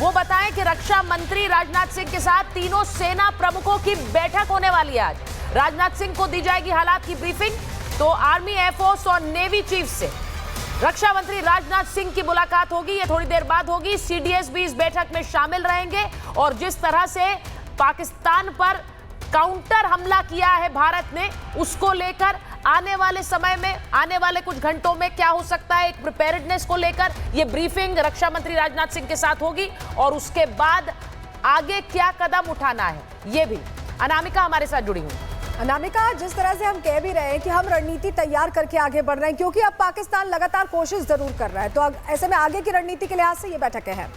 वो बताएं कि रक्षा मंत्री राजनाथ सिंह के साथ तीनों सेना प्रमुखों की बैठक होने वाली है आज। राजनाथ सिंह को दी जाएगी हालात की ब्रीफिंग। तो आर्मी, एयरफोर्स और नेवी चीफ से रक्षा मंत्री राजनाथ सिंह की मुलाकात होगी, ये थोड़ी देर बाद होगी। सीडीएस भी इस बैठक में शामिल रहेंगे और जिस तरह से पाकिस्तान पर काउंटर हमला किया है भारत ने, उसको लेकर आने वाले समय में, आने वाले कुछ घंटों में क्या हो सकता है, एक प्रिपेयर्डनेस को लेकर ये ब्रीफिंग रक्षा मंत्री राजनाथ सिंह के साथ होगी और उसके बाद आगे क्या कदम उठाना है, ये भी। अनामिका हमारे साथ जुड़ी हुई। अनामिका, जिस तरह से हम कह भी रहे हैं कि हम रणनीति तैयार करके आगे बढ़ रहे हैं, क्योंकि अब पाकिस्तान लगातार कोशिश जरूर कर रहा है, तो ऐसे में आगे की रणनीति के लिहाज से ये बैठकें हैं।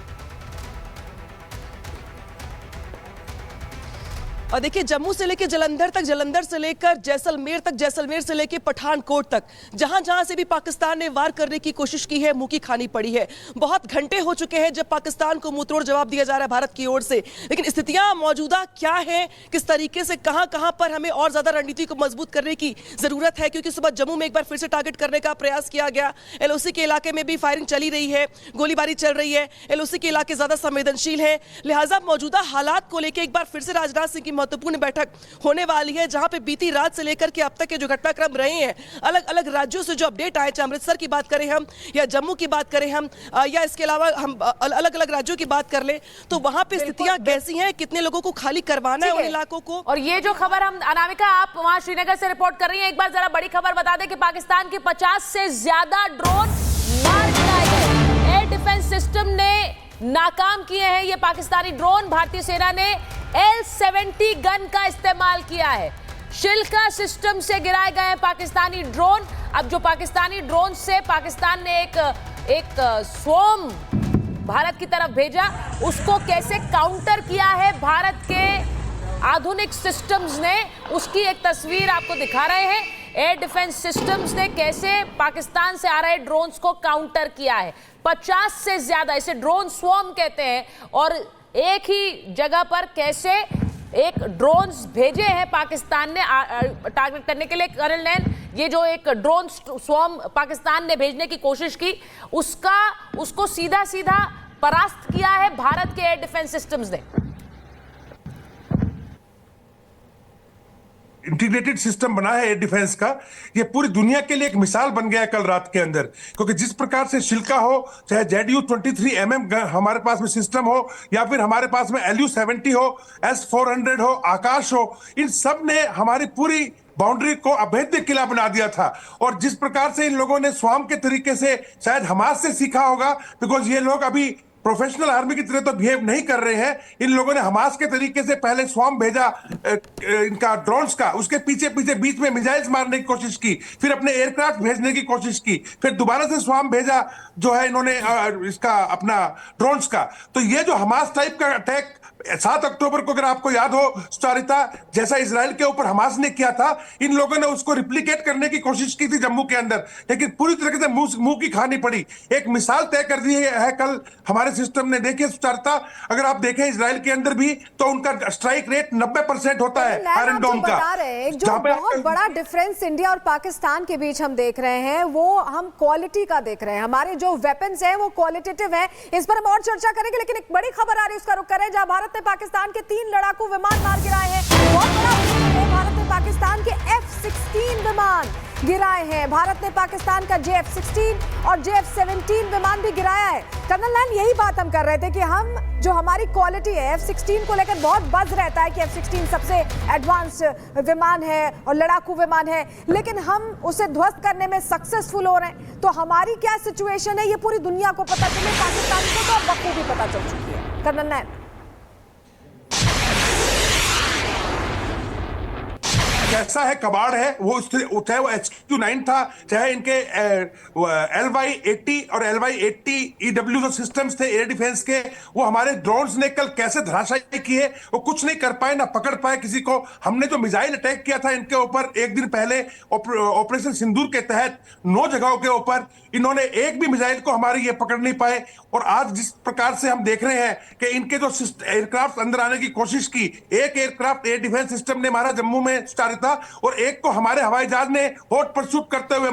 और देखिए, जम्मू से लेकर जलंधर तक, जलंधर से लेकर जैसलमेर तक, जैसलमेर से लेकर पठानकोट तक, जहां जहां से भी पाकिस्तान ने वार करने की कोशिश की है, मुंह की खानी पड़ी है। बहुत घंटे हो चुके हैं जब पाकिस्तान को मुंहतोड़ जवाब दिया जा रहा है भारत की ओर से, लेकिन स्थितियां मौजूदा क्या है, किस तरीके से कहां कहां पर हमें और ज्यादा रणनीति को मजबूत करने की जरूरत है, क्योंकि सुबह जम्मू में एक बार फिर से टारगेट करने का प्रयास किया गया। एलओसी के इलाके में भी फायरिंग चली रही है, गोलीबारी चल रही है। एलओसी के इलाके ज्यादा संवेदनशील है, लिहाजा मौजूदा हालात को लेकर एक बार फिर से राजनाथ सिंह की महत्वपूर्ण बैठक होने वाली है, जहां पे बीती रात से लेकर के अब तक के जो घटनाक्रम रहे हैं, अलग अलग राज्यों से जो अपडेट आए, चाहे अमृतसर की बात करें हम या जम्मू की बात करें हम, या इसके अलावा हम अलग अलग राज्यों की बात कर लें, तो वहां पे स्थितियां कैसी हैं, कितने लोगों को खाली करवाना है उन इलाकों को। और ये जो खबर हम, अनामिका आप वहां श्रीनगर से रिपोर्ट कर रही हैं, एक बार जरा बड़ी खबर बता दें कि पाकिस्तान के 50 से ज्यादा ड्रोन मार गिराए गए। एयर डिफेंस सिस्टम ने नाकाम किए हैं ये पाकिस्तानी ड्रोन। भारतीय सेना ने L-70 गन का इस्तेमाल किया है। शिल्का सिस्टम से गिराए गए हैं पाकिस्तानी ड्रोन। अब जो पाकिस्तानी ड्रोन से पाकिस्तान ने एक स्वॉर्म भारत की तरफ भेजा, उसको कैसे काउंटर किया है भारत के आधुनिक सिस्टम्स ने, उसकी एक तस्वीर आपको दिखा रहे हैं। एयर डिफेंस सिस्टम्स ने कैसे पाकिस्तान से आ रहे ड्रोन्स को काउंटर किया है। 50 से ज्यादा, इसे ड्रोन स्वॉर्म कहते हैं, और एक ही जगह पर कैसे एक ड्रोन्स भेजे हैं पाकिस्तान ने टारगेट करने के लिए। कर्नल नैन, ये जो एक ड्रोन स्वॉर्म पाकिस्तान ने भेजने की कोशिश की, उसको सीधा सीधा परास्त किया है भारत के एयर डिफेंस सिस्टम्स ने। इंटीग्रेटेड सिस्टम बना है एयर डिफेंस का, ये पूरी दुनिया के लिए एक मिसाल बन गया है कल रात के अंदर, क्योंकि जिस प्रकार से शिल्का हो, चाहे ZU-23mm हमारे पास में सिस्टम हो, या फिर हमारे पास में LU-70 हो, S-400 हो, आकाश हो, इन सब ने हमारी पूरी बाउंड्री को अभेद्य किला बना दिया था। और जिस प्रकार से इन लोगों ने स्वाम के तरीके से शायद हमास से सीखा होगा, बिकॉज ये लोग अभी प्रोफेशनल आर्मी की तरह तो बिहेव नहीं कर रहे हैं। इन लोगों ने हमास के तरीके से पहले स्वॉर्म भेजा इनका ड्रोन्स का, उसके पीछे पीछे बीच में मिसाइल्स मारने की कोशिश की, फिर अपने एयरक्राफ्ट भेजने की कोशिश की, फिर दोबारा से स्वॉर्म भेजा जो है इन्होंने इसका अपना ड्रोन्स का। तो ये जो हमास टाइप का अटैक 7 अक्टूबर को, अगर आपको याद हो सुचारिता, जैसा इजराइल के ऊपर हमास ने किया था, इन लोगों ने उसको रिप्लिकेट करने की कोशिश की थी जम्मू के अंदर, लेकिन पूरी तरीके से मुंह की खानी पड़ी। एक मिसाल तय कर दी है कल हमारे सिस्टम ने। देखिए सुचारिता, अगर आप देखें इजराइल के अंदर भी, तो उनका स्ट्राइक रेट 90% होता है आयरन डोम का। जो बहुत बड़ा डिफरेंस इंडिया और पाकिस्तान के बीच हम देख रहे हैं, वो हम क्वालिटी का देख रहे हैं। हमारे जो वेपन्स हैं वो क्वालिटेटिव है। इस पर हम और चर्चा करेंगे, लेकिन एक बड़ी खबर आ रही है, उसका रुख करें, जहां भारत ने पाकिस्तान के 3 लड़ाकू विमान मार गिराए हैं। बहुत बड़ा है, भारत ने पाकिस्तान के F-16 विमान गिराए हैं। भारत ने पाकिस्तान का JF-16 और JF-17 विमान भी गिराया है। कर्नल नैन, यही बात हम कर रहे थे कि हम जो हमारी क्वालिटी है, F-16 को लेकर बहुत बज़ रहता है कि F-16 सबसे एडवांस विमान है और लड़ाकू विमान है, लेकिन हम उसे ध्वस्त करने में सक्सेसफुल हो रहे हैं। तो हमारी क्या सिचुएशन है, ये पूरी दुनिया को पता चले, पाकिस्तान को तो बखूबी पता चल चुकी है। कर्नल नैन, कैसा है कबाड़ है वो, चाहे वो HQ-9 था, चाहे इनके LY-80 और LY-80 EW जो सिस्टम्स थे एयर डिफेंस के, वो हमारे ड्रोन्स ने कल कैसे धराशायी किए। वो कुछ नहीं कर पाए, ना पकड़ पाए किसी को। हमने जो मिसाइल अटैक किया था इनके ऊपर एक दिन पहले ऑपरेशन सिंदूर के तहत 9 जगहों के ऊपर, इन्होंने एक भी मिसाइल को हमारी ये पकड़ नहीं पाए। और आज जिस प्रकार से हम देख रहे हैं कि इनके जो एयरक्राफ्ट अंदर आने की कोशिश की, एक एयरक्राफ्ट एयर डिफेंस सिस्टम ने मारा जम्मू में स्टारित था, और एक को हमारे हवाई जहाज ने हॉट परसूट करते हुए